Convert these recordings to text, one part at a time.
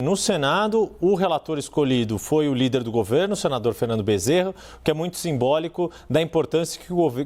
No Senado, o relator escolhido foi o líder do governo, o senador Fernando Bezerra, o que é muito simbólico da importância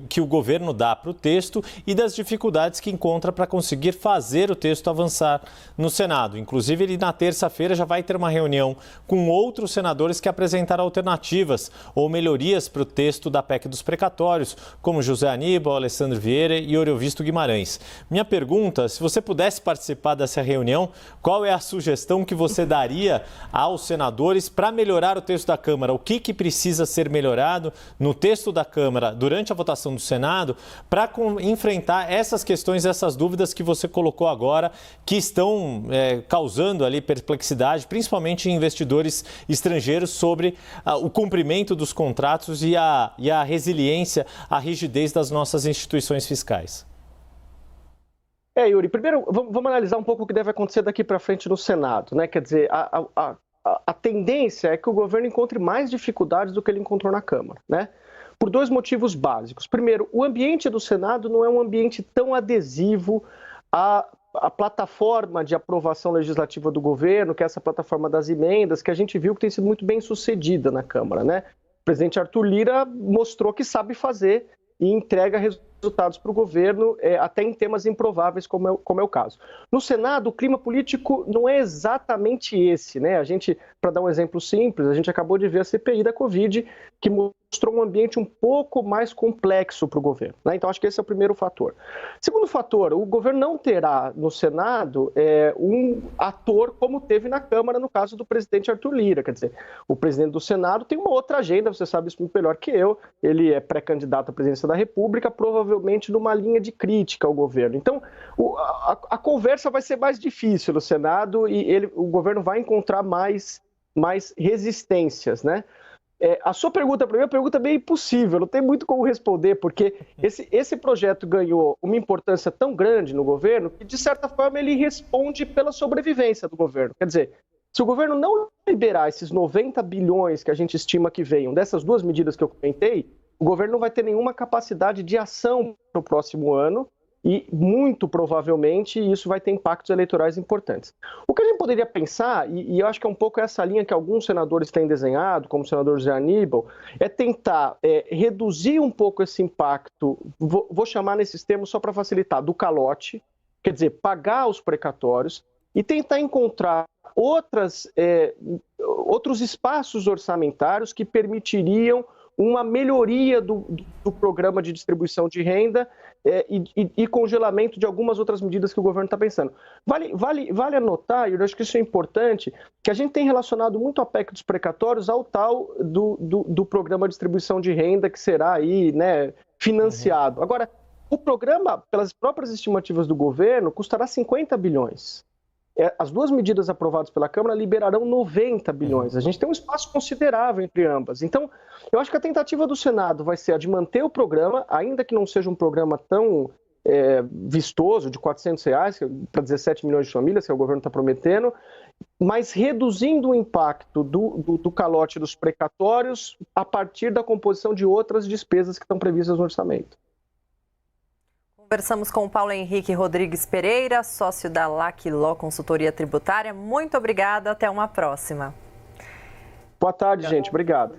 que o governo dá para o texto e das dificuldades que encontra para conseguir fazer o texto avançar no Senado. Inclusive, ele na terça-feira já vai ter uma reunião com outros senadores que apresentaram alternativas ou melhorias para o texto da PEC dos precatórios, como José Aníbal, Alessandro Vieira e Oriovisto Guimarães. Minha pergunta, se você pudesse participar dessa reunião, qual é a sugestão que você daria aos senadores para melhorar o texto da Câmara? O que precisa ser melhorado no texto da Câmara durante a votação do Senado para enfrentar essas questões, essas dúvidas que você colocou agora, que estão causando ali perplexidade, principalmente em investidores estrangeiros, sobre o cumprimento dos contratos e a resiliência, a rigidez das nossas instituições fiscais? Yuri, primeiro vamos analisar um pouco o que deve acontecer daqui para frente no Senado, né? Quer dizer, a tendência é que o governo encontre mais dificuldades do que ele encontrou na Câmara, né? Por dois motivos básicos. Primeiro, o ambiente do Senado não é um ambiente tão adesivo à plataforma de aprovação legislativa do governo, que é essa plataforma das emendas, que a gente viu que tem sido muito bem sucedida na Câmara, né? O presidente Arthur Lira mostrou que sabe fazer e entrega resultados para o governo, até em temas improváveis, como é o caso. No Senado, o clima político não é exatamente esse, né? Para dar um exemplo simples, a gente acabou de ver a CPI da Covid, que mostrou um ambiente um pouco mais complexo para o governo, né? Então, acho que esse é o primeiro fator. Segundo fator, o governo não terá no Senado um ator como teve na Câmara, no caso do presidente Arthur Lira. Quer dizer, o presidente do Senado tem uma outra agenda, você sabe isso muito melhor que eu, ele é pré-candidato à presidência da República, provavelmente numa linha de crítica ao governo. Então, a conversa vai ser mais difícil no Senado e o governo vai encontrar mais resistências, né? A sua pergunta, para mim, é uma pergunta meio impossível, não tem muito como responder, porque esse projeto ganhou uma importância tão grande no governo que, de certa forma, ele responde pela sobrevivência do governo. Quer dizer, se o governo não liberar esses 90 bilhões que a gente estima que venham dessas duas medidas que eu comentei, o governo não vai ter nenhuma capacidade de ação no próximo ano e, muito provavelmente, isso vai ter impactos eleitorais importantes. O que a gente poderia pensar, e eu acho que é um pouco essa linha que alguns senadores têm desenhado, como o senador José Aníbal, é tentar reduzir um pouco esse impacto, vou chamar nesses termos só para facilitar, do calote, quer dizer, pagar os precatórios e tentar encontrar outros espaços orçamentários que permitiriam uma melhoria do programa de distribuição de renda e congelamento de algumas outras medidas que o governo está pensando. Vale anotar, e eu acho que isso é importante, que a gente tem relacionado muito a PEC dos precatórios ao tal do programa de distribuição de renda que será aí, né, financiado. Agora, o programa, pelas próprias estimativas do governo, custará 50 bilhões. As duas medidas aprovadas pela Câmara liberarão 90 bilhões. A gente tem um espaço considerável entre ambas. Então, eu acho que a tentativa do Senado vai ser a de manter o programa, ainda que não seja um programa tão vistoso, de R$400 para 17 milhões de famílias, que o governo está prometendo, mas reduzindo o impacto do calote dos precatórios a partir da composição de outras despesas que estão previstas no orçamento. Conversamos com o Paulo Henrique Rodrigues Pereira, sócio da LAC Law Consultoria Tributária. Muito obrigada, até uma próxima. Boa tarde, gente. Obrigado.